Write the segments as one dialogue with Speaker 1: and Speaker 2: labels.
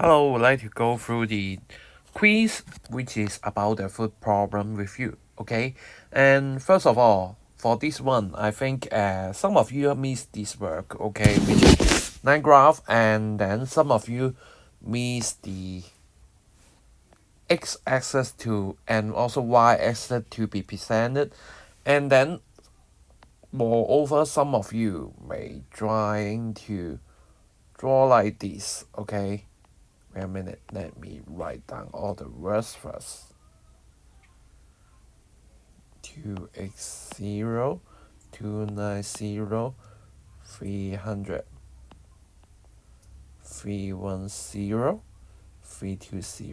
Speaker 1: Hello, I'd like to go through the quiz, which is about the food problem with you. Okay, and first of all, for this one, I think some of you missed this work. Okay, which is line graph, and then some of you missed the x-axis to and also y-axis to be presented, and then moreover, some of you may trying to draw like this. Okay. Wait a minute, let me write down all the words first. 2x0, 290, 300, 310, 320,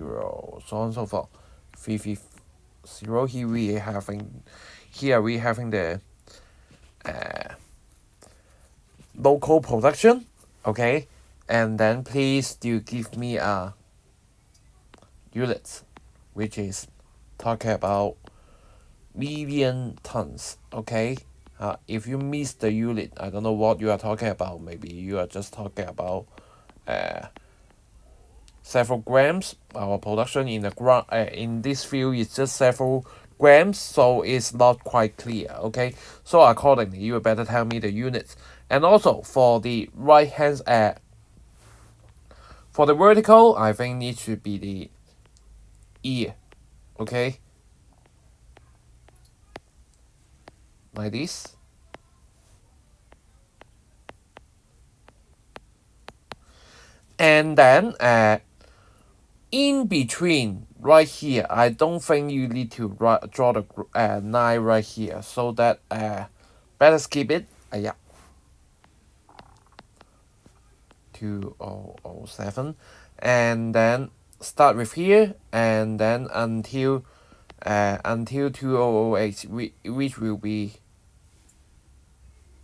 Speaker 1: so on and so forth. 350. Here we having the local production. Okay, and then please do give me a unit, which is talking about million tons. Okay, if you miss the unit, I don't know what you are talking about. Maybe you are just talking about several grams. Our production in the in this field is just several grams, so it's not quite clear. Okay, so accordingly, you better tell me the units. And also for the right hand for the vertical, I think it should be the ear. Okay, like this. And then in between right here, I don't think you need to draw the line right here, so that better skip it. Yeah, 2007, and then start with here, and then until 2008, which will be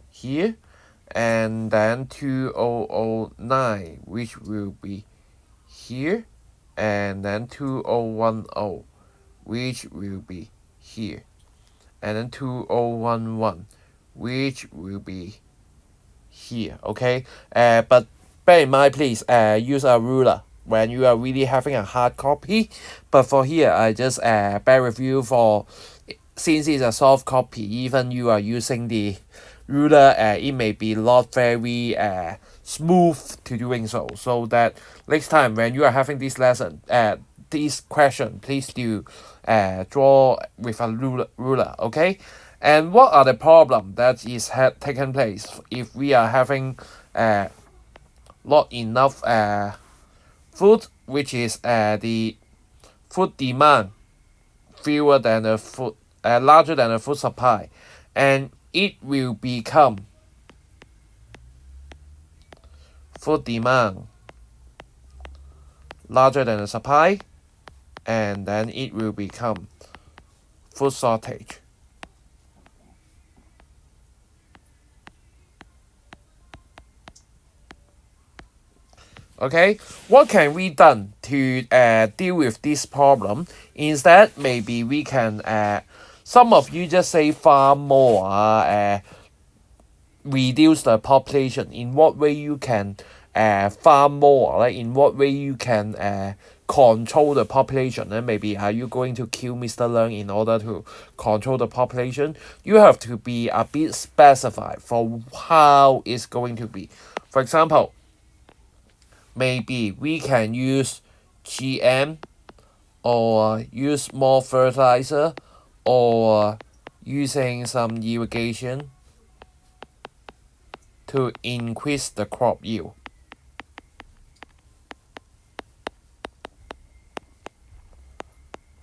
Speaker 1: here, and then 2009, which will be here, and then 2010, which will be here, and then 2011, which will be here. Okay, but bear in mind, please use a ruler when you are really having a hard copy. But for here, I just bear with you for, since it's a soft copy, even you are using the ruler, it may be not very smooth to doing so. So that next time when you are having this lesson, this question, please do draw with a ruler. Okay, and what are the problem that is taking place if we are having not enough food, which is the food demand fewer than the food larger than the food supply, and it will become food demand larger than the supply, and then it will become food shortage. Okay, what can we done to deal with this problem? Instead, maybe we can some of you just say farm more, reduce the population. In what way you can farm more? Like in what way you can control the population? And maybe are you going to kill Mr. Leung in order to control the population? You have to be a bit specified for how it's going to be. For example, maybe we can use GM, or use more fertilizer, or using some irrigation to increase the crop yield.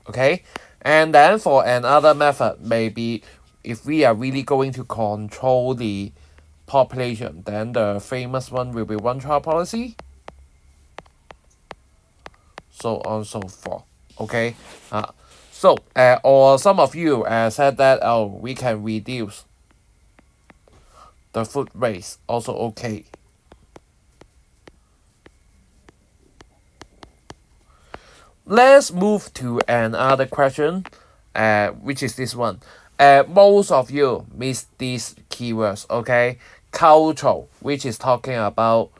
Speaker 1: Okay, and then for another method, maybe if we are really going to control the population, then the famous one will be one-child policy, so on so forth. Okay, or some of you said that, oh, we can reduce the food waste, also okay. Let's move to another question, which is this one. Most of you miss these keywords. Okay, cultural, which is talking about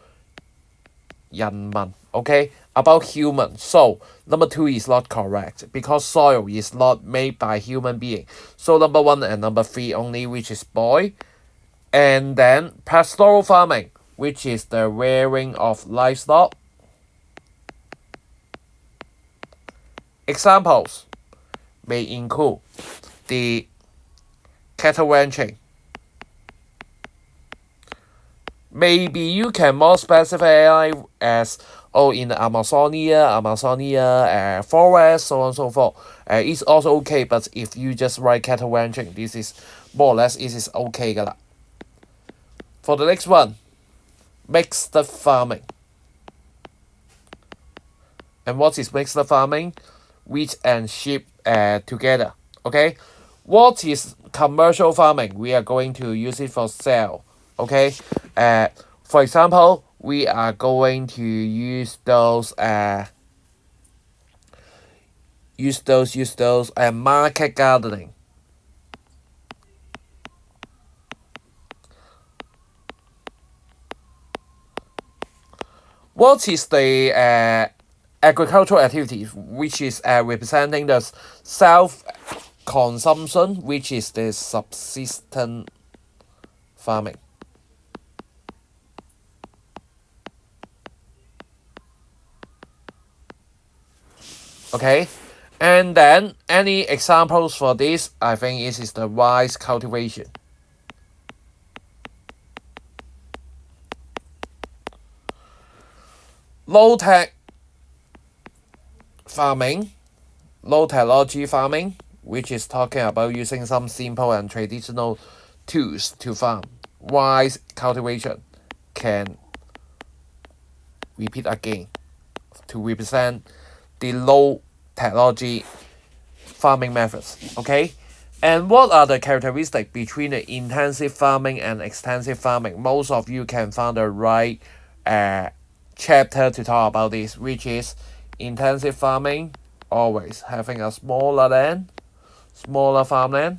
Speaker 1: 人民 Okay, about human. So number 2 is not correct because soil is not made by human being. So number 1 and number 3 only, which is boy. And then pastoral farming, which is the rearing of livestock. Examples may include the cattle ranching. Maybe you can more specify as in the Amazonia forest, so on and so forth. It's also okay, but if you just write cattle ranching, this is more or less it is okay 噶啦. For the next one, mixed farming. And what is mixed farming? Wheat and sheep together. Okay. What is commercial farming? We are going to use it for sale. Okay. For example, we are going to use those market gardening. What is the agricultural activity which is representing the self-consumption, which is the subsistence farming? Okay, and then any examples for this? I think it is the rice cultivation. Low-tech farming, low technology farming, which is talking about using some simple and traditional tools to farm. Rice cultivation can repeat again to represent the low technology farming methods. Okay, and what are the characteristics between the intensive farming and extensive farming? Most of you can find the right chapter to talk about this, which is intensive farming, always having a smaller farmland.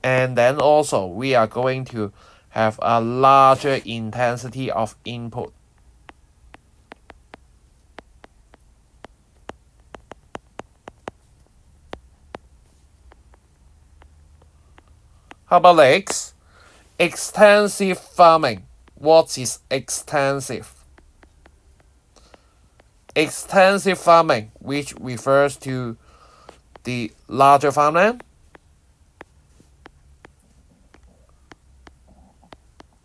Speaker 1: And then also we are going to have a larger intensity of input. How about next? Extensive farming. What is extensive? Extensive farming, which refers to the larger farmland.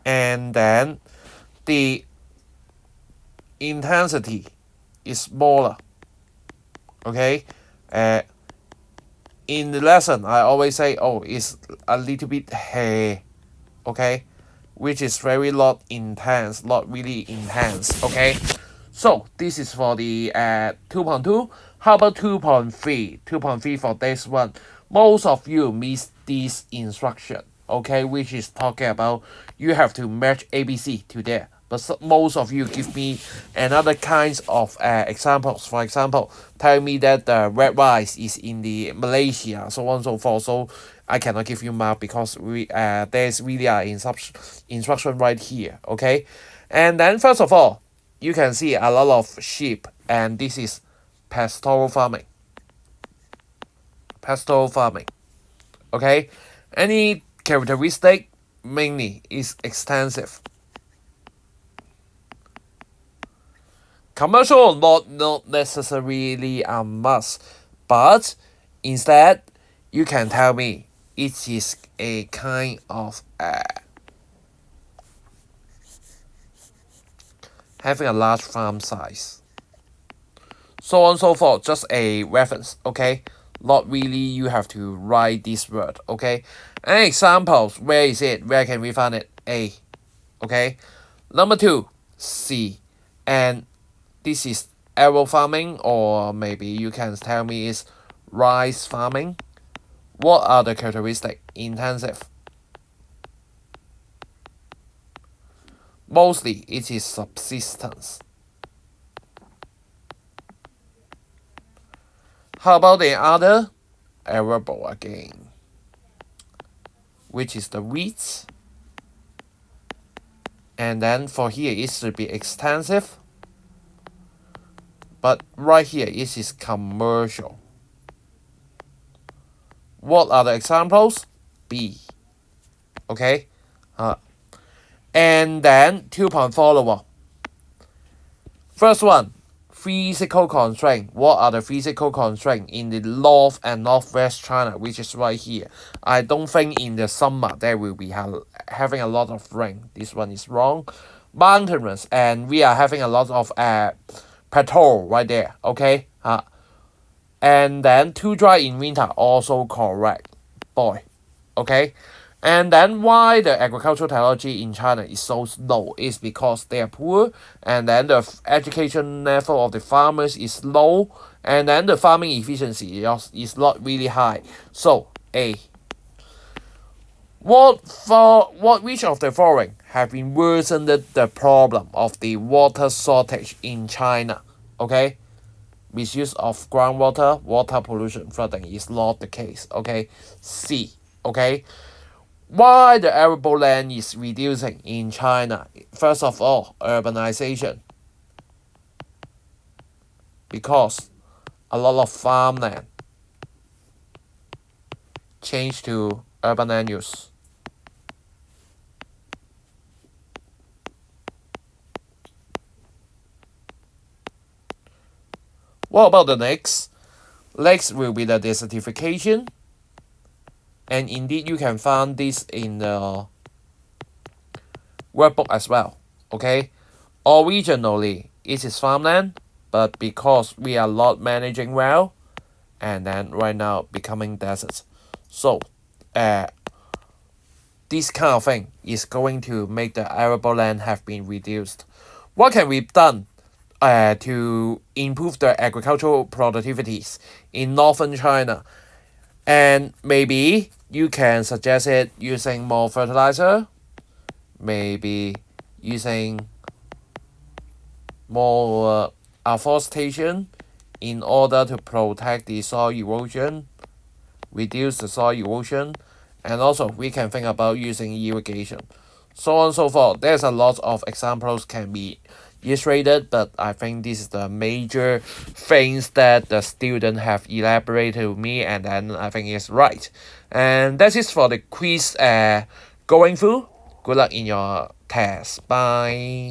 Speaker 1: And then the intensity is smaller. Okay? In the lesson, I always say, it's a little bit hey, okay? Which is very not intense, not really intense, okay? So, this is for the 2.2. How about 2.3? 2.3 for this one. Most of you miss this instruction, okay? Which is talking about you have to match ABC to there. But most of you give me another kinds of examples. For example, tell me that the red rice is in the Malaysia, so on and so forth. So I cannot give you mark because there's really an instruction right here. Okay, and then first of all, you can see a lot of sheep, and this is pastoral farming. Pastoral farming. Okay, any characteristic? Mainly is extensive. Commercial not necessarily a must, but instead you can tell me it is a kind of having a large farm size. So on and so forth, just a reference, okay? Not really you have to write this word, okay? And examples, where is it? Where can we find it? A, okay? Number 2, C, and this is arrow farming, or maybe you can tell me is rice farming. What are the characteristics? Intensive. Mostly it is subsistence. How about the other? Arable again. which is the wheat. And then for here, it should be extensive. But right here, it is commercial. What are the examples? B. Okay? And then 2-point follower. First one, physical constraint. What are the physical constraints in the north and northwest China, which is right here? I don't think in the summer there will be having a lot of rain. This one is wrong. Mountainous, and we are having a lot of plateau right there. Okay. And then too dry in winter, also correct. Boy. Okay. And then why the agricultural technology in China is so low is because they are poor, and then the education level of the farmers is low, and then the farming efficiency is not really high. So A. Which of the following have been worsened the problem of the water shortage in China? Okay. Misuse of groundwater, water pollution, flooding is not the case. Okay. C. Okay. Why the arable land is reducing in China? First of all, urbanization. Because a lot of farmland changed to urban land use. What about the next? Next will be the desertification. And indeed, you can find this in the workbook as well. Okay. Originally, it is farmland, but because we are not managing well, and then right now becoming deserts. So, this kind of thing is going to make the arable land have been reduced. What can be done to improve the agricultural productivities in northern China? And maybe you can suggest it using more fertilizer, maybe using more afforestation in order to protect the soil erosion, reduce the soil erosion, and also we can think about using irrigation. So on and so forth. There's a lot of examples can be illustrated, but I think this is the major things that the student have elaborated with me, and then I think it's right. And that's it for the quiz going through. Good luck in your test. Bye.